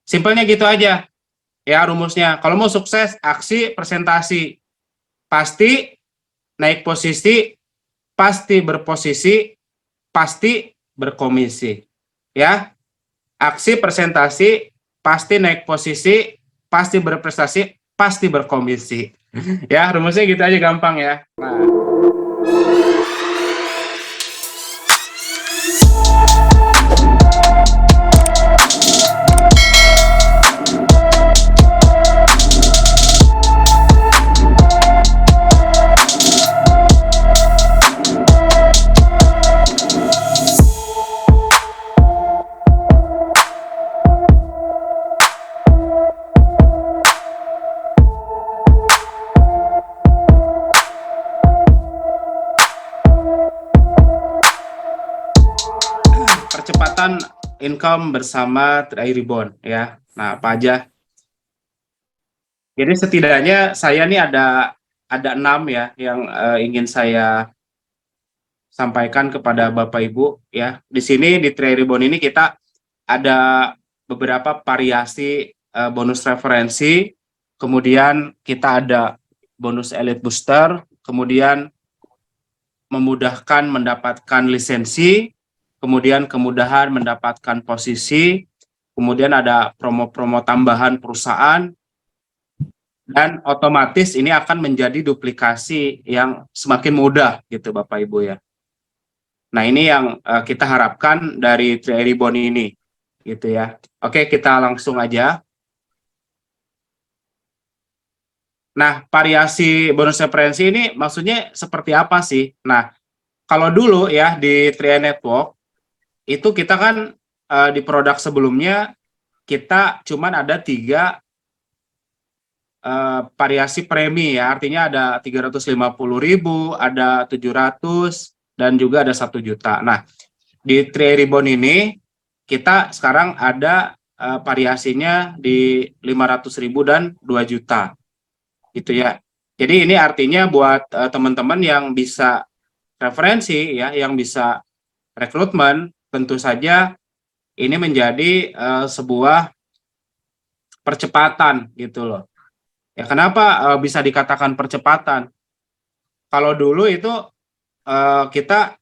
Simpelnya gitu aja ya rumusnya. Kalau mau sukses, aksi presentasi. Pasti naik posisi, pasti berposisi, pasti berkomisi. Ya, aksi presentasi, pasti naik posisi, pasti berprestasi, pasti berkomisi. Ya, rumusnya gitu aja gampang ya. Nah, percepatan income bersama Try Reborn ya. Nah, apa aja? Jadi setidaknya saya nih ada 6 ya yang ingin saya sampaikan kepada Bapak Ibu ya. Di sini di Try Reborn ini kita ada beberapa variasi bonus referensi, kemudian kita ada bonus Elite Booster, kemudian memudahkan mendapatkan lisensi, kemudian kemudahan mendapatkan posisi, kemudian ada promo-promo tambahan perusahaan, dan otomatis ini akan menjadi duplikasi yang semakin mudah gitu Bapak Ibu ya. Nah ini yang kita harapkan dari Try Reborn ini gitu ya. Oke, kita langsung aja. Nah, variasi bonus referensi ini maksudnya seperti apa sih? Nah, kalau dulu ya di Try Network itu kita kan di produk sebelumnya kita cuman ada 3 variasi premi ya, artinya ada 350.000, ada 700, dan juga ada 1 juta. Nah, di Try Reborn ini kita sekarang ada variasinya di 500.000 dan 2 juta gitu ya. Jadi ini artinya buat teman-teman yang bisa referensi ya, yang bisa rekrutmen, tentu saja ini menjadi sebuah percepatan gitu loh. Ya kenapa bisa dikatakan percepatan? Kalau dulu itu kita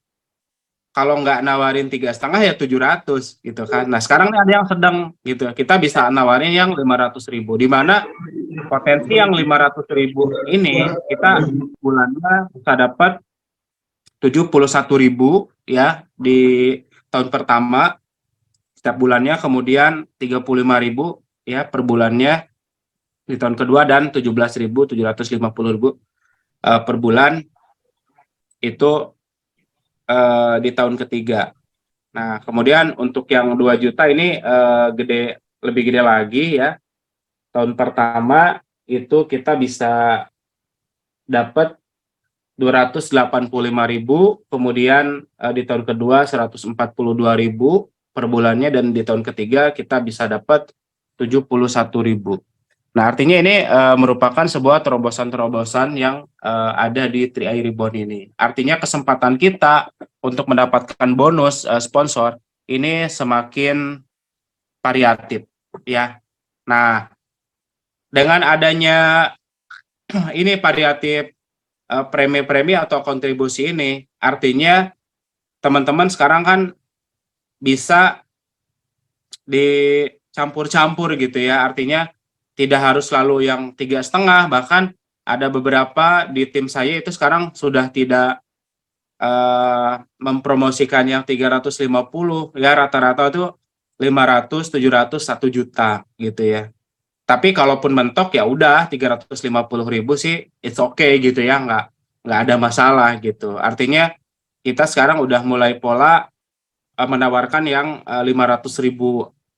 kalau nggak nawarin 3,5 ya 700 gitu kan. Nah sekarang ada yang sedang gitu, kita bisa nawarin yang 500.000, di mana potensi yang 500.000 ini kita bulannya bisa dapat 71.000 ya di tahun pertama setiap bulannya, kemudian 35.000 ya per bulannya di tahun kedua, dan 17.750.000 per bulan itu di tahun ketiga. Nah, kemudian untuk yang 2 juta ini lebih gede lagi ya. Tahun pertama itu kita bisa dapat 285.000, kemudian di tahun kedua 142.000 per bulannya, dan di tahun ketiga kita bisa dapat 71.000. Nah, artinya ini merupakan sebuah terobosan-terobosan yang ada di Try Reborn ini. Artinya kesempatan kita untuk mendapatkan bonus sponsor ini semakin variatif ya. Nah, dengan adanya ini variatif premi-premi atau kontribusi ini, artinya teman-teman sekarang kan bisa dicampur-campur gitu ya. Artinya tidak harus selalu yang 3,5, bahkan ada beberapa di tim saya itu sekarang sudah tidak mempromosikan yang 350 ya, rata-rata itu 500, 700, 1 juta gitu ya. Tapi kalaupun mentok ya udah 350.000 sih it's okay gitu ya, nggak ada masalah gitu. Artinya kita sekarang udah mulai pola menawarkan yang 500.000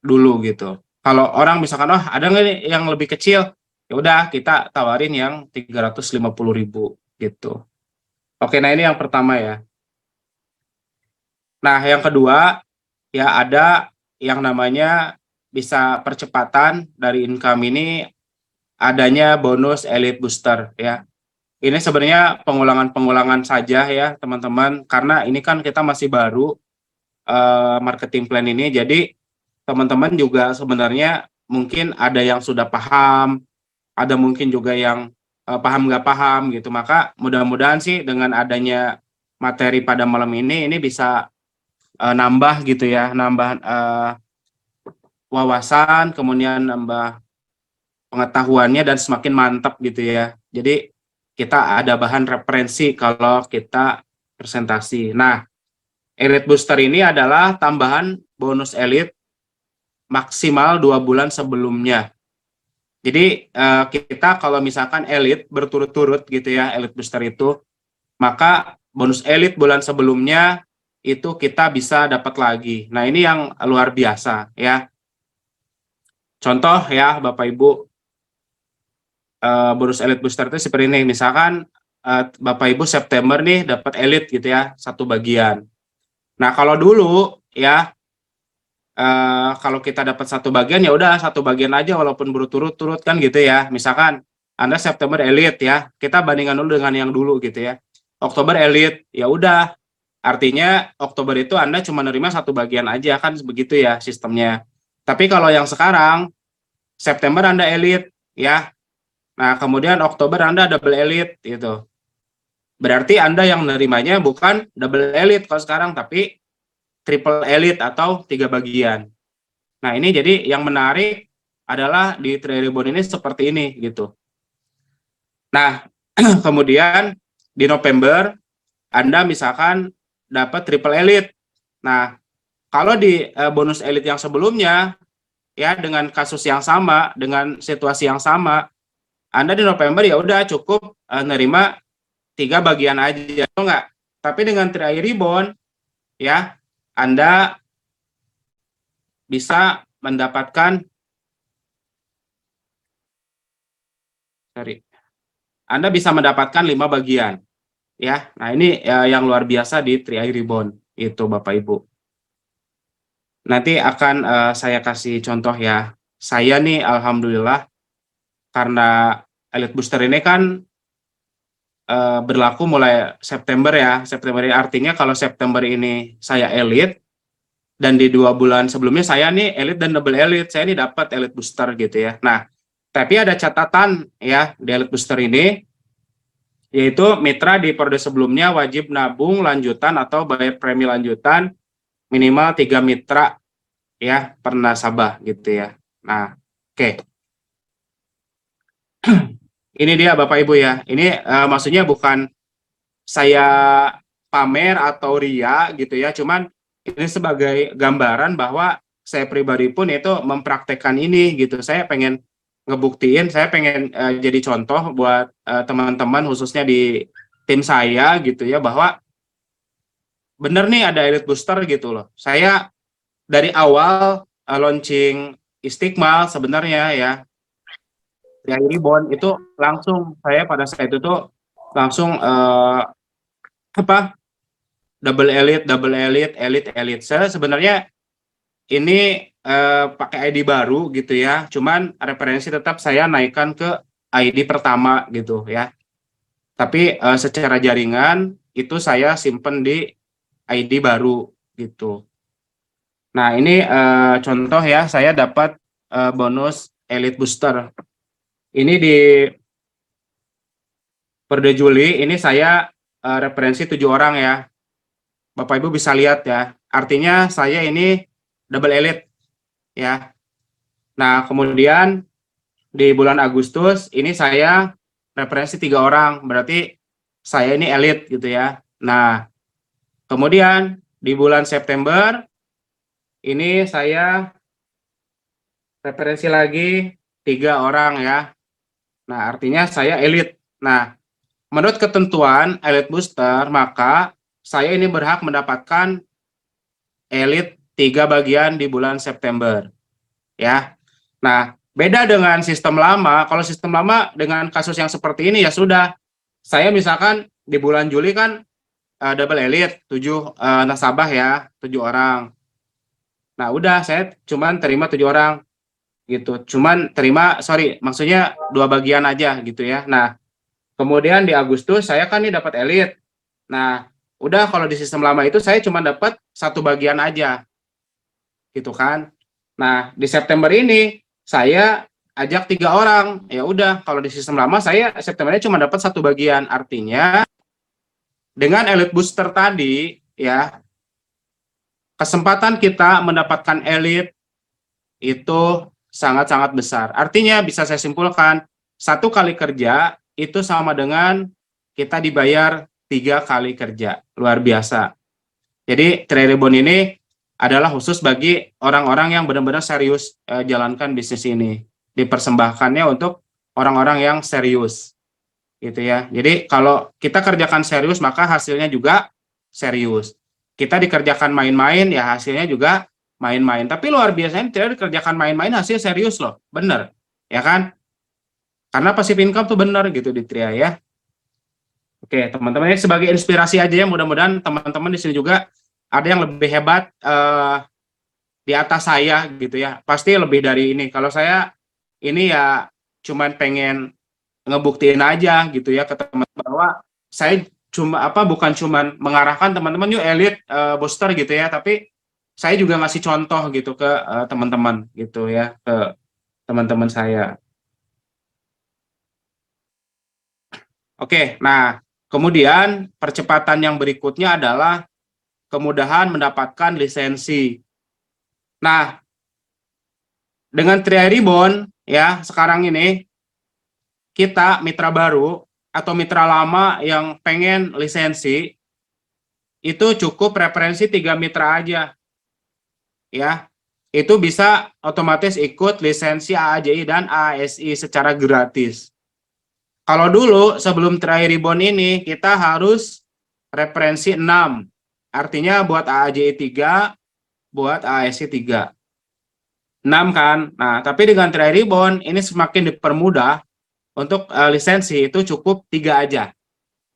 dulu gitu. Kalau orang misalkan ada nggak nih yang lebih kecil, ya udah kita tawarin yang 350.000 gitu. Oke, nah ini yang pertama ya. Nah, yang kedua ya ada yang namanya bisa percepatan dari income ini, adanya bonus Elite Booster ya. Ini sebenarnya pengulangan-pengulangan saja ya teman-teman, karena ini kan kita masih baru marketing plan ini, jadi teman-teman juga sebenarnya mungkin ada yang sudah paham, ada mungkin juga yang paham nggak paham gitu. Maka mudah-mudahan sih dengan adanya materi pada malam ini bisa nambah gitu ya, nambah wawasan, kemudian nambah pengetahuannya dan semakin mantap gitu ya. Jadi kita ada bahan referensi kalau kita presentasi. Nah, Elite Booster ini adalah tambahan bonus Elite maksimal 2 bulan sebelumnya. Jadi kita kalau misalkan Elite berturut-turut gitu ya, Elite Booster itu, maka bonus Elite bulan sebelumnya itu kita bisa dapat lagi. Nah, ini yang luar biasa ya. Contoh ya Bapak Ibu, bonus Elite Booster itu seperti ini. Misalkan Bapak Ibu September nih dapat Elite gitu ya, 1 bagian. Nah, kalau dulu ya, kalau kita dapat 1 bagian ya udah 1 bagian aja walaupun berturut-turut kan gitu ya. Misalkan Anda September Elite ya, kita bandingkan dulu dengan yang dulu gitu ya. Oktober Elite, ya udah. Artinya Oktober itu Anda cuma nerima 1 bagian aja kan begitu ya sistemnya. Tapi kalau yang sekarang September Anda Elite ya. Nah, kemudian Oktober Anda double Elite gitu. Berarti Anda yang nerimanya bukan double Elite kalau sekarang, tapi triple Elite atau 3 bagian. Nah, ini jadi yang menarik adalah di Tribun ini seperti ini gitu. Nah, kemudian di November Anda misalkan dapat triple Elite. Nah, kalau di bonus Elite yang sebelumnya ya dengan kasus yang sama, dengan situasi yang sama, Anda di November ya udah cukup nerima 3 bagian aja, enggak. Tapi dengan Tri Ribbon ya Anda bisa mendapatkan Anda bisa mendapatkan 5 bagian ya. Nah, ini yang luar biasa di Tri Ribbon itu Bapak Ibu. Nanti akan saya kasih contoh ya. Saya nih alhamdulillah karena Elite Booster ini kan berlaku mulai September ya. September ini artinya kalau September ini saya Elite dan di 2 bulan sebelumnya saya nih Elite dan double Elite, saya nih dapat Elite Booster gitu ya. Nah, tapi ada catatan ya di Elite Booster ini, yaitu mitra di periode sebelumnya wajib nabung lanjutan atau bayar premi lanjutan minimal 3 mitra ya per nasabah gitu ya. Nah, oke. Ini dia Bapak Ibu ya. Ini maksudnya bukan saya pamer atau ria gitu ya, cuman ini sebagai gambaran bahwa saya pribadi pun itu mempraktekkan ini gitu. Saya pengen ngebuktiin, saya pengen jadi contoh buat teman-teman khususnya di tim saya gitu ya, bahwa bener nih ada Elite Booster gitu loh. Saya dari awal launching Istiqmal sebenarnya ya, yang Ribbon itu langsung saya pada saat itu tuh langsung apa double elite, elite. Saya sebenarnya ini pakai ID baru gitu ya. Cuman referensi tetap saya naikkan ke ID pertama gitu ya. Tapi secara jaringan itu saya simpen di ID baru gitu. Nah, ini contoh ya, saya dapat bonus Elite Booster. Ini di periode Juli, ini saya referensi 7 orang ya. Bapak Ibu bisa lihat ya. Artinya saya ini double elite ya. Nah, kemudian di bulan Agustus ini saya referensi 3 orang, berarti saya ini elite gitu ya. Nah, kemudian di bulan September ini saya referensi lagi 3 orang ya. Nah, artinya saya elite. Nah, menurut ketentuan Elite Booster, maka saya ini berhak mendapatkan Elite 3 bagian di bulan September. Ya. Nah, beda dengan sistem lama. Kalau sistem lama dengan kasus yang seperti ini ya sudah. Saya misalkan di bulan Juli kan double Elite 7 nasabah ya, 7 orang. Nah, udah saya cuman terima 7 orang gitu. Cuman terima, maksudnya 2 bagian aja gitu ya. Nah, kemudian di Agustus saya kan nih dapat Elite. Nah, udah kalau di sistem lama itu saya cuma dapat 1 bagian aja. Gitu kan. Nah, di September ini saya ajak 3 orang, ya udah. Kalau di sistem lama saya Septembernya cuma dapat 1 bagian, artinya dengan elite booster tadi ya, kesempatan kita mendapatkan elite itu sangat-sangat besar. Artinya bisa saya simpulkan, 1 kali kerja itu sama dengan kita dibayar 3 kali kerja. Luar biasa. Jadi Tribon ini adalah khusus bagi orang-orang yang benar-benar serius jalankan bisnis ini. Dipersembahkannya untuk orang-orang yang serius. Gitu ya. Jadi kalau kita kerjakan serius maka hasilnya juga serius. Kita dikerjakan main-main ya hasilnya juga main-main. Tapi luar biasanya tidak dikerjakan main-main hasil serius loh. Bener. Ya kan? Karena passive income tuh bener gitu di Tria ya. Oke, teman-teman ini sebagai inspirasi aja ya, mudah-mudahan teman-teman di sini juga ada yang lebih hebat di atas saya gitu ya. Pasti lebih dari ini. Kalau saya ini ya cuman pengen ngebuktiin aja gitu ya ke teman-teman bahwa saya bukan cuman mengarahkan teman-teman yuk elite booster gitu ya, tapi saya juga ngasih contoh gitu ke teman-teman gitu ya, ke teman-teman saya. Oke, nah kemudian percepatan yang berikutnya adalah kemudahan mendapatkan lisensi. Nah, dengan Tria Ribbon ya sekarang ini kita mitra baru atau mitra lama yang pengen lisensi itu cukup referensi 3 mitra aja ya, itu bisa otomatis ikut lisensi AAJI dan ASI secara gratis. Kalau dulu sebelum Tria Ribbon ini kita harus referensi 6, artinya buat AAJI 3, buat ASI 3. 6 kan. Nah, tapi dengan Tria Ribbon ini semakin dipermudah untuk lisensi itu cukup 3 aja.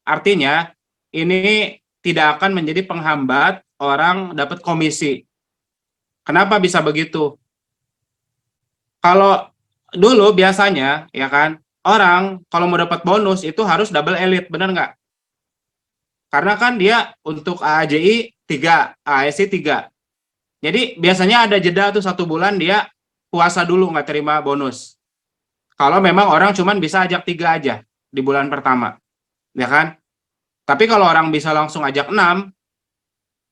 Artinya ini tidak akan menjadi penghambat orang dapat komisi. Kenapa bisa begitu? Kalau dulu biasanya ya kan orang kalau mau dapat bonus itu harus double elite, benar nggak? Karena kan dia untuk AAJI 3, ASI 3. Jadi biasanya ada jeda tuh 1 bulan dia puasa dulu nggak terima bonus. Kalau memang orang cuman bisa ajak 3 aja di bulan pertama, ya kan? Tapi kalau orang bisa langsung ajak 6,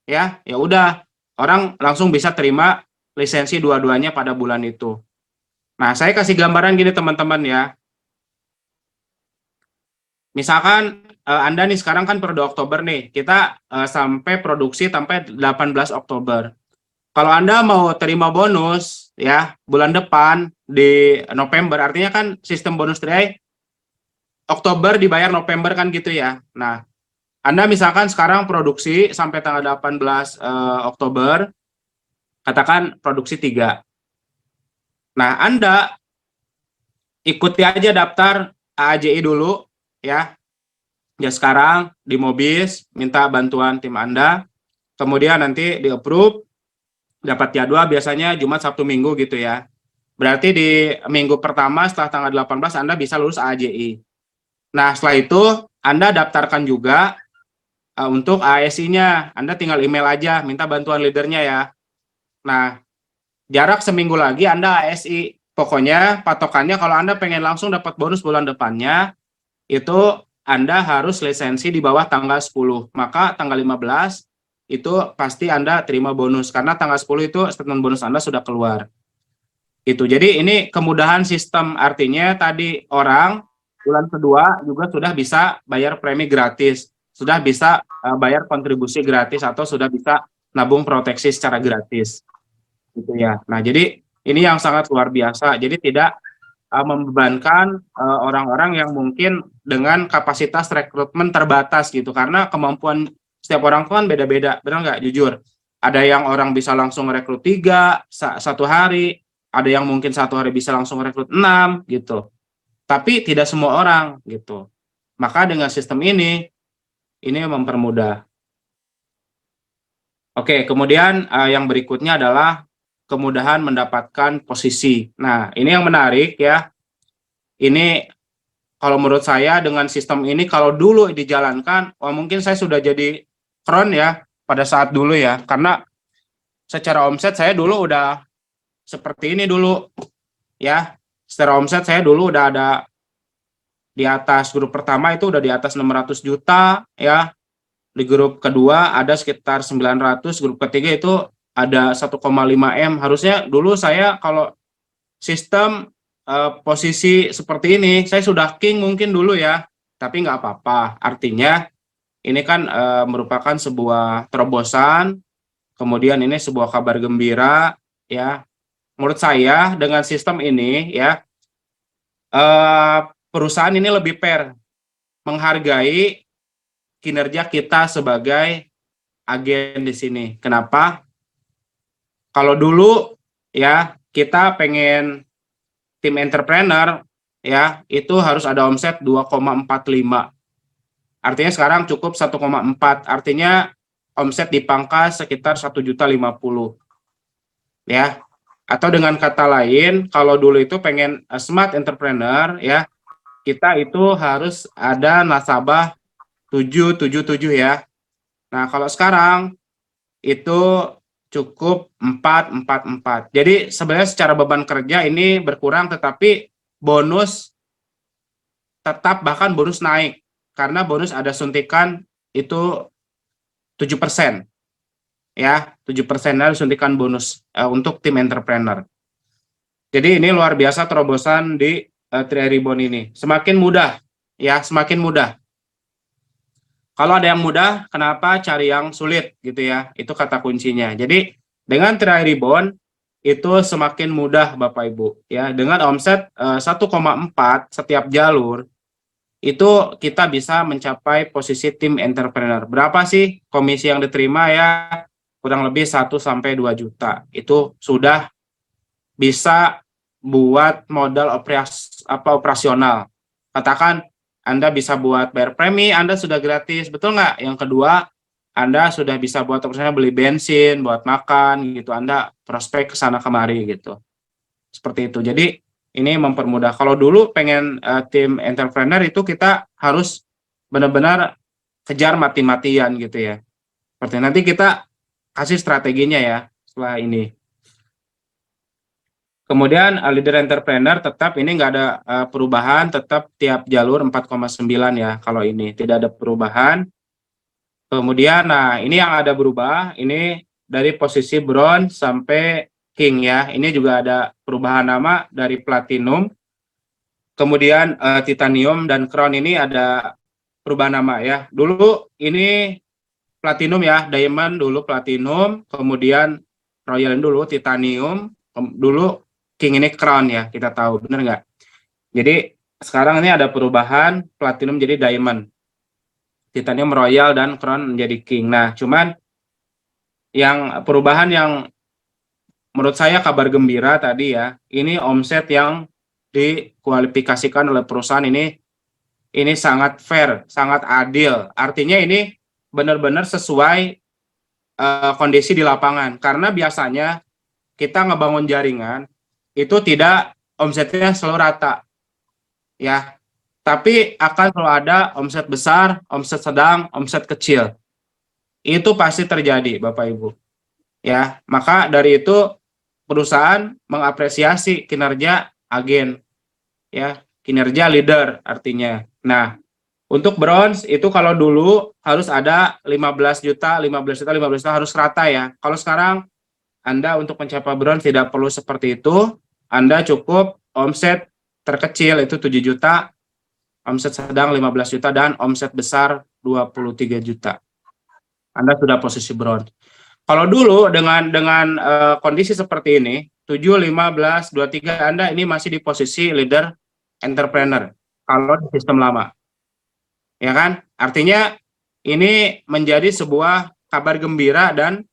ya udah orang langsung bisa terima lisensi dua-duanya pada bulan itu. Nah, saya kasih gambaran gini teman-teman ya. Misalkan Anda nih sekarang kan per 2 Oktober nih, kita sampai produksi sampai 18 Oktober. Kalau Anda mau terima bonus ya bulan depan di November, artinya kan sistem bonus Tria Oktober dibayar November kan gitu ya. Nah, Anda misalkan sekarang produksi sampai tanggal 18 Oktober, katakan produksi 3. Nah, Anda ikuti aja daftar AAJI dulu ya. Ya sekarang di Mobis, minta bantuan tim Anda, kemudian nanti di-approve, dapat jadwal biasanya Jumat, Sabtu, Minggu gitu ya. Berarti di minggu pertama setelah tanggal 18 Anda bisa lulus AAJI. Nah, setelah itu Anda daftarkan juga untuk ASI-nya. Anda tinggal email aja, minta bantuan leadernya ya. Nah, jarak seminggu lagi Anda ASI. Pokoknya patokannya kalau Anda pengen langsung dapat bonus bulan depannya, itu Anda harus lisensi di bawah tanggal 10. Maka tanggal 15 itu pasti Anda terima bonus. Karena tanggal 10 itu statement bonus Anda sudah keluar. Itu. Jadi ini kemudahan sistem, artinya tadi orang bulan kedua juga sudah bisa bayar premi gratis, sudah bisa bayar kontribusi gratis, atau sudah bisa nabung proteksi secara gratis. Gitu ya. Nah, jadi ini yang sangat luar biasa. Jadi tidak membebankan orang-orang yang mungkin dengan kapasitas rekrutmen terbatas gitu, karena kemampuan setiap orang kan beda-beda, benar nggak? Jujur, ada yang orang bisa langsung rekrut 3 satu hari, ada yang mungkin 1 hari bisa langsung rekrut 6 gitu, tapi tidak semua orang gitu. Maka dengan sistem ini mempermudah. Oke, kemudian yang berikutnya adalah kemudahan mendapatkan posisi. Nah, ini yang menarik ya. Ini kalau menurut saya dengan sistem ini kalau dulu dijalankan, mungkin saya sudah jadi keren ya pada saat dulu ya. Karena secara omset saya dulu udah seperti ini dulu. ya. Secara omset saya dulu udah ada di atas grup pertama itu udah di atas 600 juta ya. Di grup kedua ada sekitar 900, grup ketiga itu ada 1,5 M. Harusnya dulu saya kalau sistem posisi seperti ini, saya sudah king mungkin dulu ya, tapi nggak apa-apa. Artinya ini kan merupakan sebuah terobosan, kemudian ini sebuah kabar gembira ya. Menurut saya dengan sistem ini ya, perusahaan ini lebih fair, menghargai kinerja kita sebagai agen di sini. Kenapa? Kalau dulu ya kita pengen tim entrepreneur ya itu harus ada omset 2,45. Artinya sekarang cukup 1,4. Artinya omset dipangkas sekitar 1.050.000 ya. Atau dengan kata lain, kalau dulu itu pengen smart entrepreneur ya, kita itu harus ada nasabah 777 ya. Nah, kalau sekarang itu cukup 444. Jadi sebenarnya secara beban kerja ini berkurang, tetapi bonus tetap, bahkan bonus naik. Karena bonus ada suntikan itu 7%. Ya, 7% dari suntikan bonus untuk tim entrepreneur. Jadi ini luar biasa terobosan di Tri Ribbon ini. Semakin mudah, ya, semakin mudah. Kalau ada yang mudah, kenapa cari yang sulit gitu ya? Itu kata kuncinya. Jadi dengan Tri Ribbon itu semakin mudah Bapak Ibu ya. Dengan omset 1,4 setiap jalur itu kita bisa mencapai posisi tim entrepreneur. Berapa sih komisi yang diterima ya? Kurang lebih 1 sampai 2 juta. Itu sudah bisa buat modal operasional. Katakan Anda bisa buat bayar premi, Anda sudah gratis, betul nggak? Yang kedua, Anda sudah bisa buat operasional, beli bensin, buat makan gitu, Anda prospek ke sana kemari gitu. Seperti itu. Jadi ini mempermudah. Kalau dulu pengen tim entrepreneur itu kita harus benar-benar kejar mati-matian gitu ya. Seperti nanti kita kasih strateginya ya setelah ini. Kemudian leader entrepreneur tetap ini nggak ada perubahan, tetap tiap jalur 4,9 ya. Kalau ini tidak ada perubahan. Kemudian, nah ini yang ada berubah, ini dari posisi bronze sampai king ya. Ini juga ada perubahan nama dari platinum, kemudian titanium dan crown ini ada perubahan nama ya. Dulu ini platinum ya, diamond dulu platinum, kemudian royal dulu titanium, dulu king ini crown ya, kita tahu, bener nggak? Jadi sekarang ini ada perubahan, platinum jadi diamond, titanium royal, dan crown menjadi king. Nah, cuman yang perubahan yang menurut saya kabar gembira tadi ya, ini omset yang dikualifikasikan oleh perusahaan ini sangat fair, sangat adil. Artinya ini benar-benar sesuai kondisi di lapangan. Karena biasanya kita ngebangun jaringan itu tidak omsetnya selalu rata, ya. Tapi akan selalu ada omset besar, omset sedang, omset kecil. Itu pasti terjadi, Bapak Ibu. Ya, maka dari itu perusahaan mengapresiasi kinerja agen, ya, kinerja leader artinya. Nah, untuk bronze itu kalau dulu harus ada 15 juta, 15 juta, 15 juta harus rata ya. Kalau sekarang Anda untuk mencapai bronze tidak perlu seperti itu. Anda cukup omset terkecil itu 7 juta, omset sedang 15 juta, dan omset besar 23 juta. Anda sudah posisi bronze. Kalau dulu dengan kondisi seperti ini, 7, 15, 23, Anda ini masih di posisi leader entrepreneur kalau di sistem lama. Ya kan? Artinya ini menjadi sebuah kabar gembira dan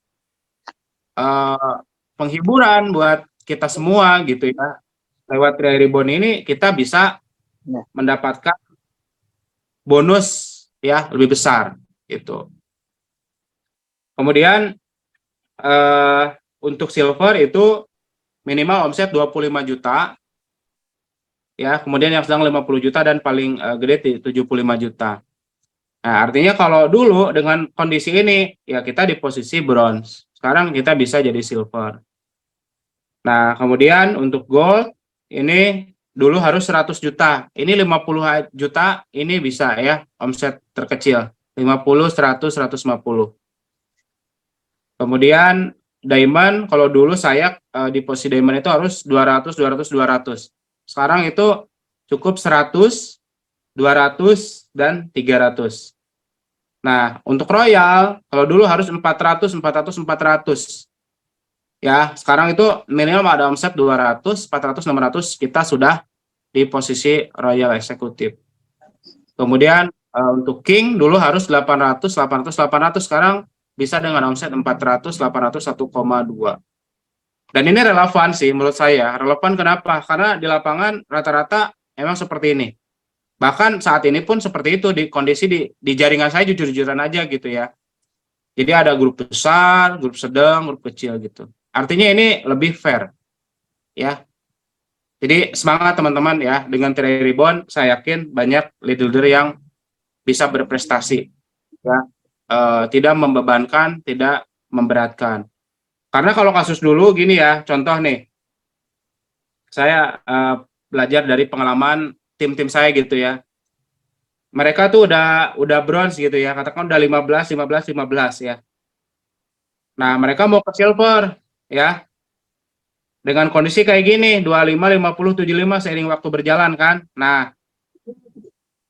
penghiburan buat kita semua gitu ya. Lewat Tri Ribbon ini kita bisa mendapatkan bonus ya lebih besar gitu. Kemudian untuk silver itu minimal omset 25 juta ya, kemudian yang sedang 50 juta dan paling gede 75 juta. Nah, artinya kalau dulu dengan kondisi ini ya kita di posisi bronze. Sekarang kita bisa jadi silver. Nah, kemudian untuk gold ini dulu harus 100 juta, ini 50 juta, ini bisa ya, omset terkecil, 50, 100, 150. Kemudian diamond, kalau dulu saya di posisi diamond itu harus 200, 200, 200. Sekarang itu cukup 100, 200, dan 300. Nah, untuk royal, kalau dulu harus 400, 400, 400. Ya, sekarang itu minimal ada omset 200, 400, 600, kita sudah di posisi royal eksekutif. Kemudian untuk king dulu harus 800, 800, 800, sekarang bisa dengan omset 400, 800, 1,2. Dan ini relevan sih menurut saya. Relevan kenapa? Karena di lapangan rata-rata emang seperti ini. Bahkan saat ini pun seperti itu, di kondisi di jaringan saya jujur-jujuran aja gitu ya. Jadi ada grup besar, grup sedang, grup kecil gitu. Artinya ini lebih fair ya. Jadi semangat teman-teman ya, dengan Tirai Ribbon saya yakin banyak leader yang bisa berprestasi ya. Tidak membebankan, tidak memberatkan. Karena kalau kasus dulu gini ya, contoh nih, saya belajar dari pengalaman tim-tim saya gitu ya. Mereka tuh udah bronze gitu ya, katakan udah 15, 15, 15 ya. Nah, mereka mau ke silver ya. Dengan kondisi kayak gini, 25, 50, 75 seiring waktu berjalan kan. Nah,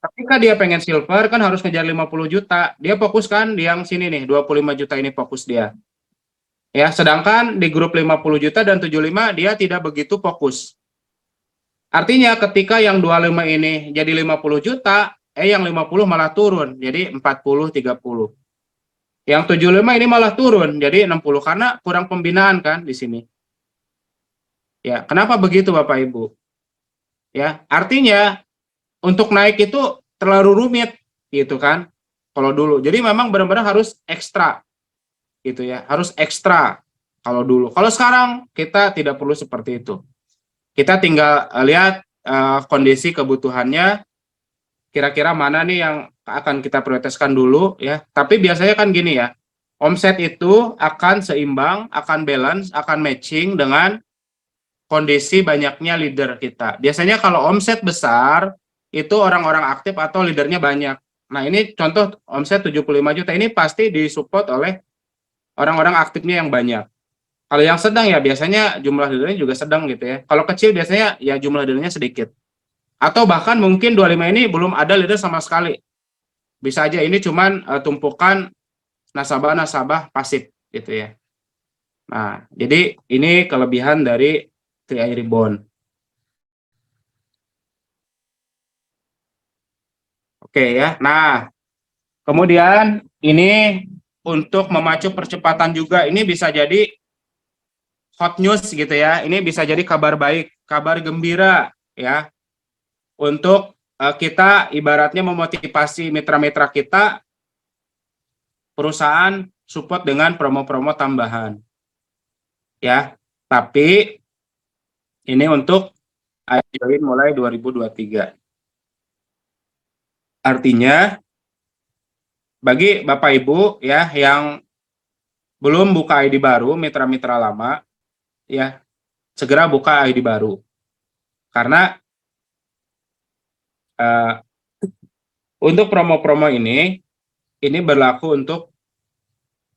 ketika dia pengen silver kan harus ngejar 50 juta. Dia fokus kan di yang sini nih, 25 juta ini fokus dia. Ya, sedangkan di grup 50 juta dan 75 dia tidak begitu fokus. Artinya ketika yang 25 ini jadi 50 juta, yang 50 malah turun jadi 40, 30. Yang 75 ini malah turun jadi 60 karena kurang pembinaan kan di sini. Ya, kenapa begitu Bapak Ibu? Ya, artinya untuk naik itu terlalu rumit gitu kan. Kalau dulu. Jadi memang benar-benar harus ekstra gitu ya, harus ekstra kalau dulu. Kalau sekarang kita tidak perlu seperti itu. Kita tinggal lihat kondisi kebutuhannya, kira-kira mana nih yang akan kita prioritaskan dulu ya. Tapi biasanya kan gini ya, omset itu akan seimbang, akan balance, akan matching dengan kondisi banyaknya leader kita. Biasanya kalau omset besar, itu orang-orang aktif atau leadernya banyak. Nah ini contoh omset 75 juta, ini pasti disupport oleh orang-orang aktifnya yang banyak. Kalau yang sedang ya biasanya jumlah leadernya juga sedang gitu ya. Kalau kecil biasanya ya jumlah leadernya sedikit. Atau bahkan mungkin 25 ini belum ada leader sama sekali. Bisa aja ini cuman tumpukan nasabah-nasabah pasif gitu ya. Nah, jadi ini kelebihan dari TI Ribbon. Oke ya. Nah, kemudian ini untuk memacu percepatan juga, ini bisa jadi hot news gitu ya. Ini bisa jadi kabar baik, kabar gembira ya. Untuk kita ibaratnya memotivasi mitra-mitra kita, perusahaan support dengan promo-promo tambahan ya. Tapi ini untuk join mulai 2023. Artinya bagi Bapak Ibu ya yang belum buka ID baru, mitra-mitra lama ya, segera buka ID baru. Karena untuk promo-promo ini berlaku untuk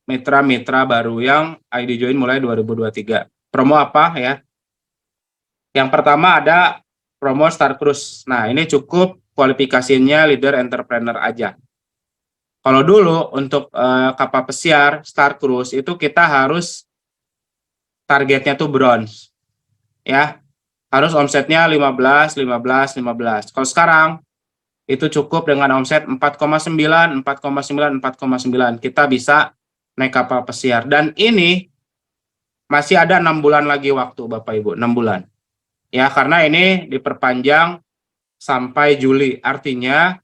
mitra-mitra baru yang ID join mulai 2023. Promo apa ya? Yang pertama ada promo Star Cruise. Nah, ini cukup kualifikasinya leader entrepreneur aja. Kalau dulu untuk kapal pesiar Star Cruise itu kita harus targetnya tuh bronze. Ya. Harus omsetnya 15, 15, 15. Kalau sekarang itu cukup dengan omset 4,9, 4,9, 4,9. Kita bisa naik kapal pesiar. Dan ini masih ada 6 bulan lagi waktu Bapak Ibu, 6 bulan. Ya, karena ini diperpanjang sampai Juli. Artinya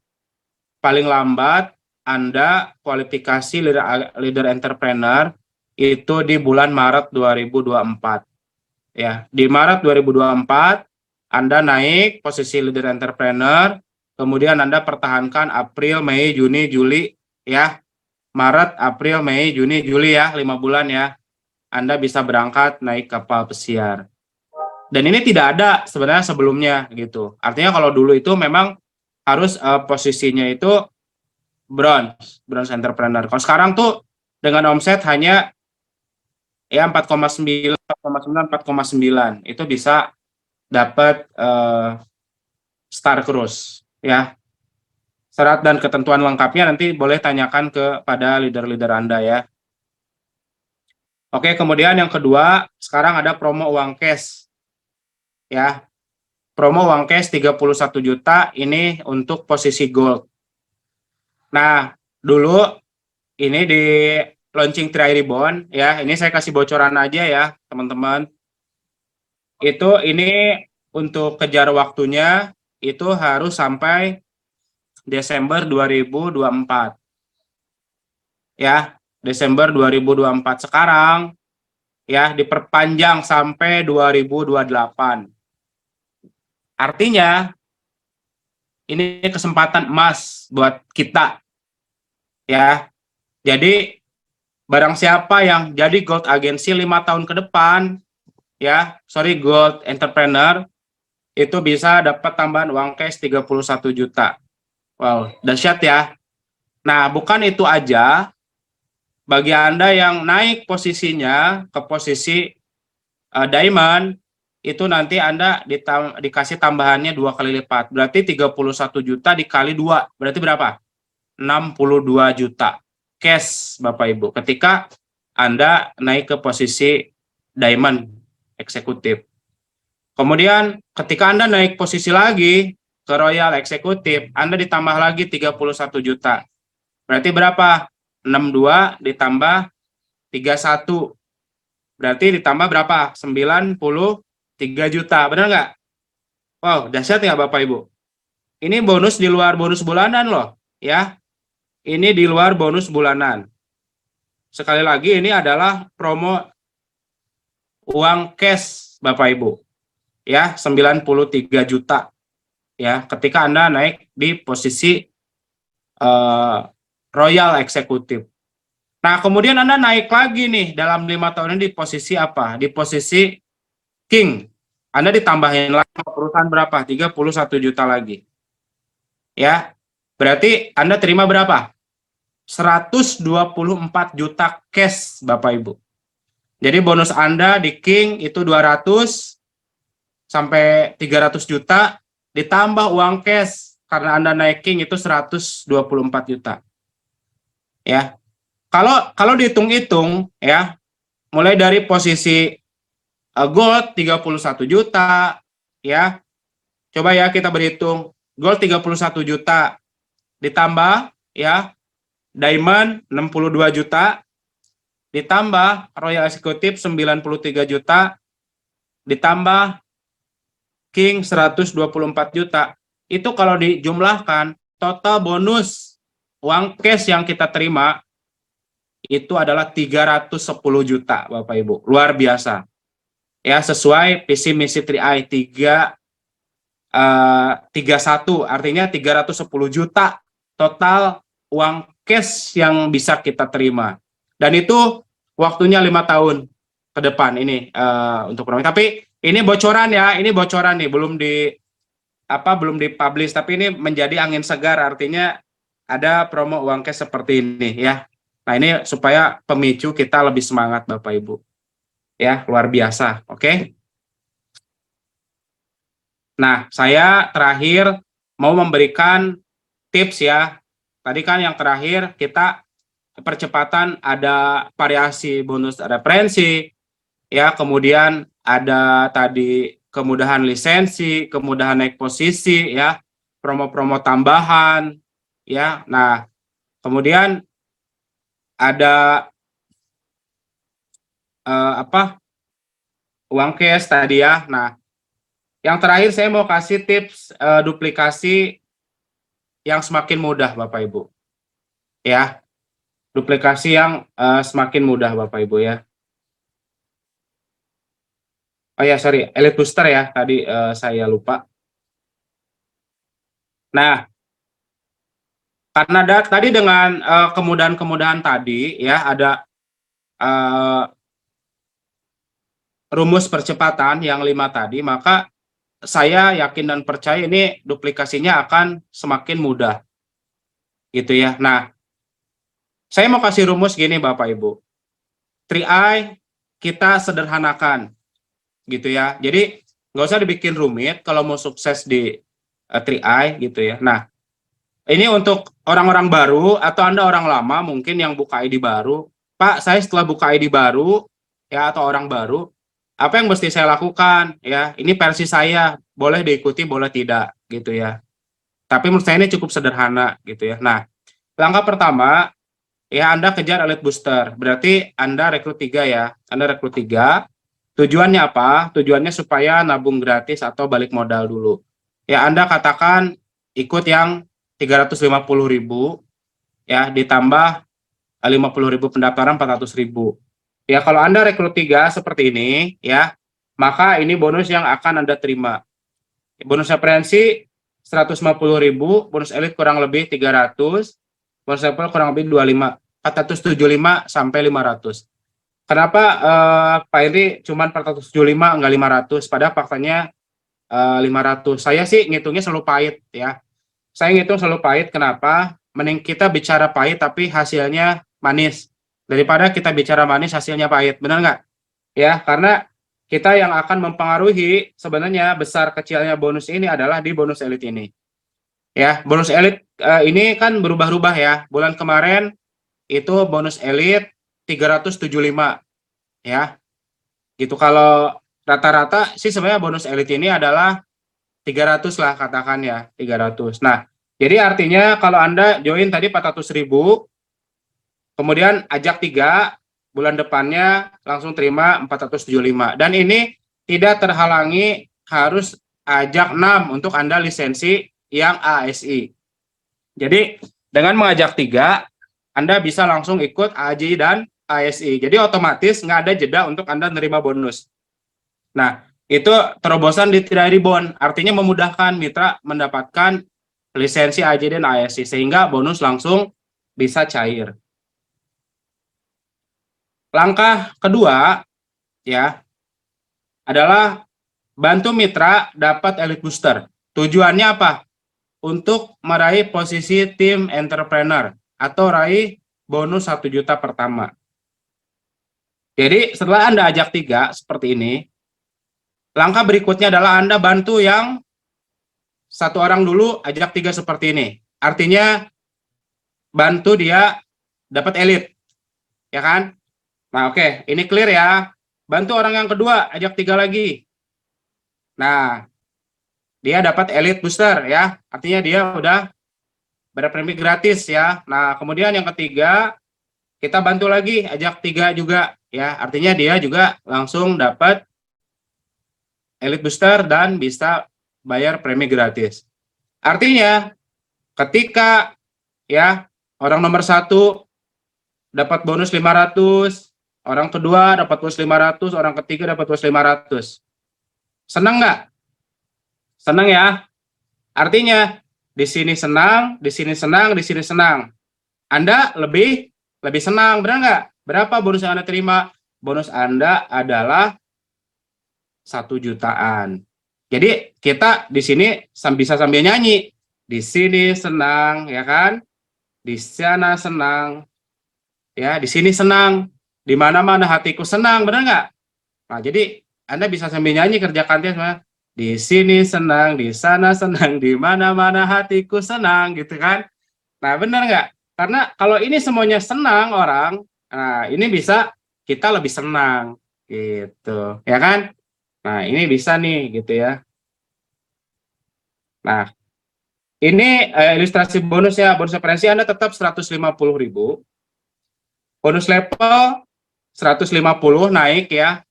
paling lambat Anda kualifikasi leader entrepreneur itu di bulan Maret 2024. Ya, di Maret 2024 Anda naik posisi leader entrepreneur, kemudian Anda pertahankan April, Mei, Juni, Juli ya. Maret, April, Mei, Juni, Juli ya, 5 bulan ya. Anda bisa berangkat naik kapal pesiar. Dan ini tidak ada sebenarnya sebelumnya gitu. Artinya kalau dulu itu memang harus posisinya itu bronze entrepreneur. Kalau sekarang tuh dengan omset hanya ya 4,9, 4,9, 4,9 itu bisa dapat Star Cruise ya. Syarat dan ketentuan lengkapnya nanti boleh tanyakan kepada leader-leader Anda ya. Oke, kemudian yang kedua, sekarang ada promo uang cash ya. Promo uang cash 31 juta ini untuk posisi gold. Nah, dulu ini di launching Tri Ribbon ya, ini saya kasih bocoran aja ya, teman-teman. Itu ini untuk kejar waktunya itu harus sampai Desember 2024. Ya, Desember 2024 sekarang ya diperpanjang sampai 2028. Artinya ini kesempatan emas buat kita ya. Jadi barang siapa yang jadi gold agency 5 tahun ke depan ya, gold entrepreneur itu bisa dapat tambahan uang cash 31 juta. Wow, dahsyat ya. Nah, bukan itu aja, bagi Anda yang naik posisinya ke posisi diamond, itu nanti Anda dikasih tambahannya 2 kali lipat. Berarti 31 juta dikali 2, berarti berapa? 62 juta cash Bapak Ibu ketika Anda naik ke posisi diamond eksekutif. Kemudian ketika Anda naik posisi lagi ke royal eksekutif, Anda ditambah lagi 31 juta. Berarti berapa? 62 ditambah 31. Berarti ditambah berapa? 93 juta. Benar nggak? Wow, dahsyat ya Bapak Ibu. Ini bonus di luar bonus bulanan loh, ya. Ini di luar bonus bulanan. Sekali lagi ini adalah promo uang cash Bapak Ibu. Ya, 93 juta. Ya, ketika Anda naik di posisi royal eksekutif. Nah, kemudian Anda naik lagi nih dalam 5 tahun ini di posisi apa? Di posisi king. Anda ditambahin lagi perusahaan berapa? 31 juta lagi. Ya, berarti Anda terima berapa? 124 juta cash Bapak Ibu. Jadi bonus Anda di king itu 200 sampai 300 juta ditambah uang cash karena Anda naik king itu 124 juta. Ya. Kalau dihitung-hitung ya, mulai dari posisi gold 31 juta ya. Coba ya kita berhitung. Gold 31 juta ditambah ya diamond 62 juta ditambah royal executive 93 juta ditambah king 124 juta. Itu kalau dijumlahkan total bonus uang cash yang kita terima itu adalah 310 juta Bapak Ibu. Luar biasa. Ya, sesuai visi misi 3i 31, artinya 310 juta total uang cash yang bisa kita terima. Dan itu waktunya 5 tahun ke depan ini untuk program. Tapi ini bocoran ya, ini bocoran nih, belum dipublish, tapi ini menjadi angin segar, artinya ada promo uang cash seperti ini ya. Nah, ini supaya pemicu kita lebih semangat Bapak Ibu. Ya, luar biasa. Oke. Nah, saya terakhir mau memberikan tips ya. Tadi kan yang terakhir kita percepatan ada variasi bonus referensi, ya, kemudian ada tadi kemudahan lisensi, kemudahan naik posisi, ya, promo-promo tambahan, ya. Nah, kemudian ada uang cash tadi ya. Nah, yang terakhir saya mau kasih tips duplikasi yang semakin mudah Bapak Ibu. Ya, duplikasi yang semakin mudah Bapak Ibu ya. Oh ya, sorry, Elite Booster ya, tadi saya lupa. Nah, karena tadi dengan kemudahan-kemudahan tadi ya, ada rumus percepatan yang 5 tadi, maka saya yakin dan percaya ini duplikasinya akan semakin mudah, gitu ya. Nah, saya mau kasih rumus gini Bapak Ibu. 3i kita sederhanakan, gitu ya. Jadi nggak usah dibikin rumit kalau mau sukses di 3i gitu ya. Nah, ini untuk orang-orang baru atau Anda orang lama mungkin yang buka ID baru. Pak, saya setelah buka ID baru ya atau orang baru, apa yang mesti saya lakukan ya? Ini versi saya, boleh diikuti, boleh tidak gitu ya. Tapi menurut saya ini cukup sederhana gitu ya. Nah, langkah pertama ya Anda kejar elite booster. Berarti Anda rekrut 3 ya. Anda rekrut 3. Tujuannya apa? Tujuannya supaya nabung gratis atau balik modal dulu. Ya Anda katakan ikut yang 350.000 ya ditambah 50.000 pendaftaran 400.000. Ya kalau Anda rekrut 3 seperti ini ya, maka ini bonus yang akan Anda terima. Bonus referensi 150.000, bonus elit kurang lebih 300, bonus level kurang lebih 25, 475 sampai 500. Kenapa Pak Henry cuma 475 enggak 500? Padahal faktanya 500. Saya sih ngitungnya selalu pahit ya. Saya ngitung selalu pahit. Kenapa? Mending kita bicara pahit tapi hasilnya manis daripada kita bicara manis hasilnya pahit. Benar nggak? Ya, karena kita yang akan mempengaruhi sebenarnya besar kecilnya bonus ini adalah di bonus elit ini. Ya, bonus elit ini kan berubah-ubah ya. Bulan kemarin itu bonus elit 375 ya. Gitu kalau rata-rata sih sebenarnya bonus elit ini adalah 300 lah katakan ya, 300. Nah, jadi artinya kalau Anda join tadi 400.000, kemudian ajak 3, bulan depannya langsung terima 475. Dan ini tidak terhalangi harus ajak 6 untuk Anda lisensi yang ASI. Jadi dengan mengajak 3, Anda bisa langsung ikut AJ dan ASI. Jadi otomatis nggak ada jeda untuk Anda menerima bonus. Nah, itu terobosan di Tirai Ribbon, artinya memudahkan mitra mendapatkan lisensi AJ dan ASI sehingga bonus langsung bisa cair. Langkah kedua ya adalah bantu mitra dapat elite booster. Tujuannya apa? Untuk meraih posisi tim entrepreneur atau raih bonus 1 juta pertama. Jadi setelah Anda ajak 3 seperti ini, langkah berikutnya adalah Anda bantu yang 1 orang dulu ajak 3 seperti ini. Artinya bantu dia dapat elite, ya kan? Nah, oke, ini clear ya. Bantu orang yang kedua ajak 3 lagi. Nah, dia dapat elite booster ya. Artinya dia udah berpremi gratis ya. Nah, kemudian yang ketiga kita bantu lagi ajak 3 juga ya. Artinya dia juga langsung dapat elite booster dan bisa bayar premi gratis. Artinya ketika ya orang nomor 1 dapat bonus 500, orang kedua dapat bonus 500, orang ketiga dapat bonus 500. Senang nggak? Senang ya. Artinya di sini senang, di sini senang, di sini senang. Anda lebih senang, benar nggak? Berapa bonus yang Anda terima? Bonus Anda adalah 1 jutaan. Jadi kita di sini bisa sambil nyanyi. Di sini senang, ya kan? Di sana senang, ya. Di sini senang. Di mana-mana hatiku senang, benar nggak? Nah, jadi Anda bisa sambil nyanyi kerjakan dia. Di sini senang, di sana senang, di mana-mana hatiku senang, gitu kan? Nah, benar nggak? Karena kalau ini semuanya senang orang, nah ini bisa kita lebih senang, gitu, ya kan? Nah, ini bisa nih, gitu ya. Nah, ini ilustrasi bonusnya. Bonus referensi Anda tetap 150.000. Bonus level 150 naik ya.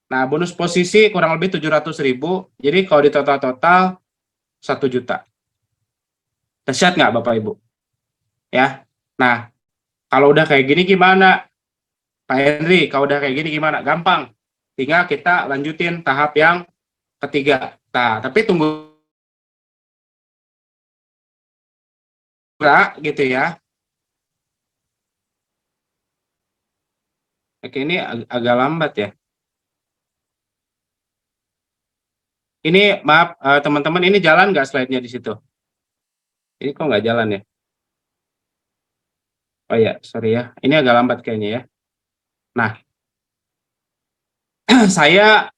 Nah, bonus posisi kurang lebih 700.000. Jadi kalau di total-total 1 juta. Dahsyat nggak Bapak Ibu? Ya. Nah, kalau udah kayak gini gimana? Pak Henry, kalau udah kayak gini gimana? Gampang. Tinggal kita lanjutin tahap yang ketiga. Nah, tapi tunggu gitu ya. Oke, ini agak lambat ya. Ini maaf teman-teman, ini jalan nggak slide-nya di situ? Ini kok nggak jalan ya? Oh ya, sorry ya. Ini agak lambat kayaknya ya. Nah, saya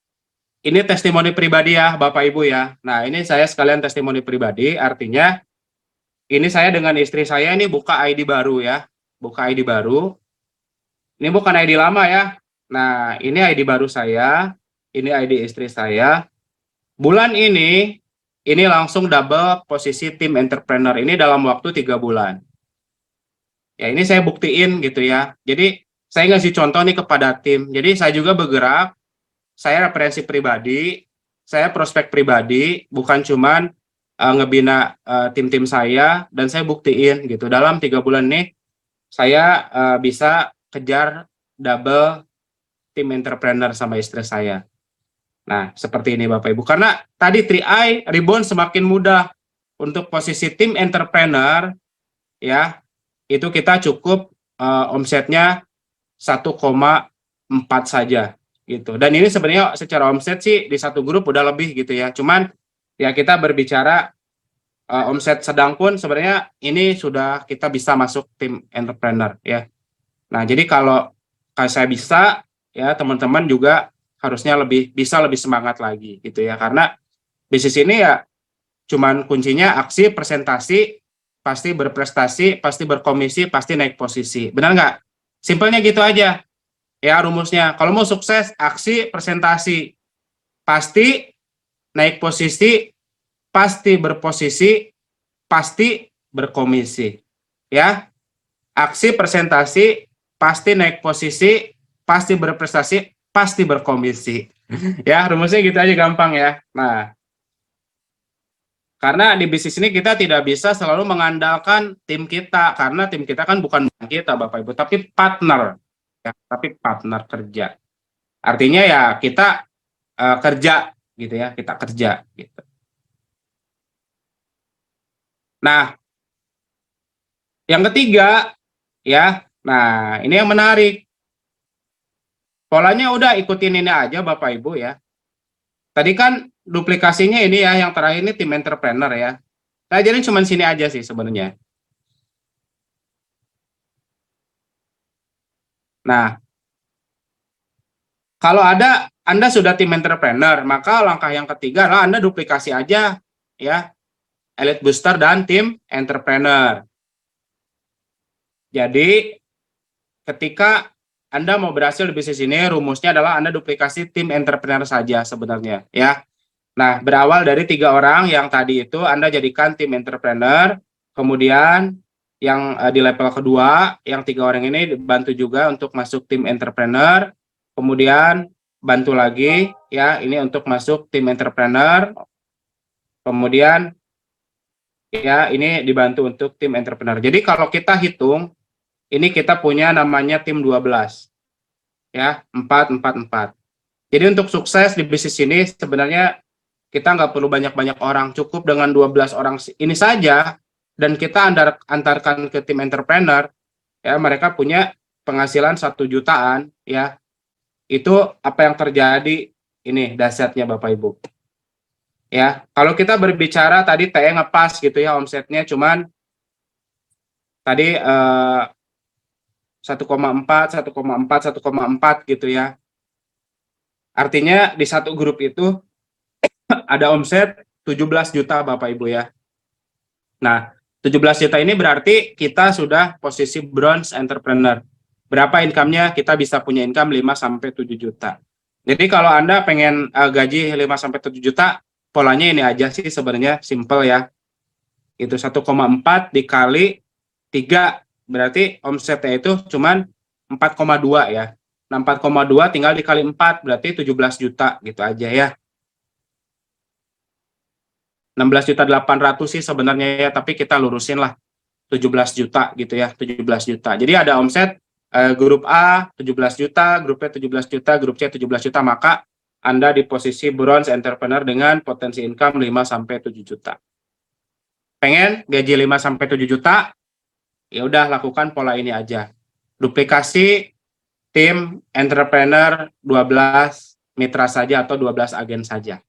ini testimoni pribadi ya, Bapak Ibu ya. Nah, ini saya sekalian testimoni pribadi, artinya ini saya dengan istri saya ini buka ID baru ya. Buka ID baru. Ini bukan ID lama ya. Nah, ini ID baru saya, ini ID istri saya. Bulan ini langsung double posisi tim entrepreneur ini dalam waktu 3 bulan. Ya, ini saya buktiin gitu ya. Jadi, saya ngasih contoh nih kepada tim. Jadi, saya juga bergerak, saya referensi pribadi, saya prospek pribadi, bukan cuman ngebina tim-tim saya, dan saya buktiin gitu. Dalam 3 bulan nih, saya bisa kejar double tim entrepreneur sama istri saya. Nah, seperti ini Bapak Ibu. Karena tadi 3i Rebound semakin mudah untuk posisi tim entrepreneur ya, itu kita cukup omsetnya 1,4 saja gitu. Dan ini sebenarnya secara omset sih di satu grup udah lebih gitu ya. Cuman ya kita berbicara omset sedang pun sebenarnya ini sudah kita bisa masuk tim entrepreneur ya. Nah, jadi kalau saya bisa ya teman-teman juga harusnya lebih semangat lagi gitu ya. Karena bisnis ini ya cuman kuncinya aksi, presentasi, pasti berprestasi, pasti berkomisi, pasti naik posisi. Benar nggak? Simpelnya gitu aja. Ya rumusnya. Kalau mau sukses, aksi, presentasi, pasti naik posisi, pasti berposisi, pasti berkomisi. Ya, aksi, presentasi, pasti naik posisi, pasti berprestasi, pasti berkomisi. Ya, rumusnya gitu aja gampang ya. Nah, karena di bisnis ini kita tidak bisa selalu mengandalkan tim kita, karena tim kita kan bukan kita Bapak Ibu, tapi partner. Ya, tapi partner kerja. Artinya ya kita kerja gitu ya, kita kerja gitu. Nah, yang ketiga ya, nah ini yang menarik. Polanya udah ikutin ini aja Bapak Ibu ya. Tadi kan duplikasinya ini ya, yang terakhir ini tim entrepreneur ya. Nah, jadi cuma sini aja sih sebenarnya. Nah, kalau Anda sudah tim entrepreneur, maka langkah yang ketiga adalah Anda duplikasi aja ya, elite booster dan tim entrepreneur. Jadi ketika Anda mau berhasil di bisnis ini, rumusnya adalah Anda duplikasi tim entrepreneur saja sebenarnya ya. Nah, berawal dari 3 orang yang tadi itu Anda jadikan tim entrepreneur, kemudian yang di level kedua, yang 3 orang ini dibantu juga untuk masuk tim entrepreneur, kemudian bantu lagi ya, ini untuk masuk tim entrepreneur, kemudian ya ini dibantu untuk tim entrepreneur. Jadi kalau kita hitung, ini kita punya namanya tim 12 ya, 4. Jadi untuk sukses di bisnis ini sebenarnya kita nggak perlu banyak-banyak orang, cukup dengan 12 orang ini saja, dan kita antarkan ke tim entrepreneur, ya mereka punya penghasilan 1 jutaan, ya itu apa yang terjadi ini dahsyatnya Bapak Ibu. Ya, kalau kita berbicara tadi TE ngepas gitu ya omsetnya, cuman tadi 1,4 gitu ya. Artinya di satu grup itu ada omset 17 juta Bapak Ibu ya. Nah, 17 juta ini berarti kita sudah posisi bronze entrepreneur. Berapa income-nya? Kita bisa punya income 5-7 juta. Jadi kalau Anda pengen gaji 5-7 juta, polanya ini aja sih sebenarnya, simple ya. Itu 1,4 dikali 3, berarti omsetnya itu cuman 4,2 ya. Nah, 4,2 tinggal dikali 4, berarti 17 juta gitu aja ya. 16.800.000 sih sebenarnya ya, tapi kita lurusin lah 17 juta gitu ya, 17 juta. Jadi ada omset grup A 17 juta, grup B 17 juta, grup C 17 juta, maka Anda di posisi bronze entrepreneur dengan potensi income 5-7 juta. Pengen gaji 5-7 juta? Ya udah lakukan pola ini aja. Duplikasi tim entrepreneur 12 mitra saja atau 12 agen saja.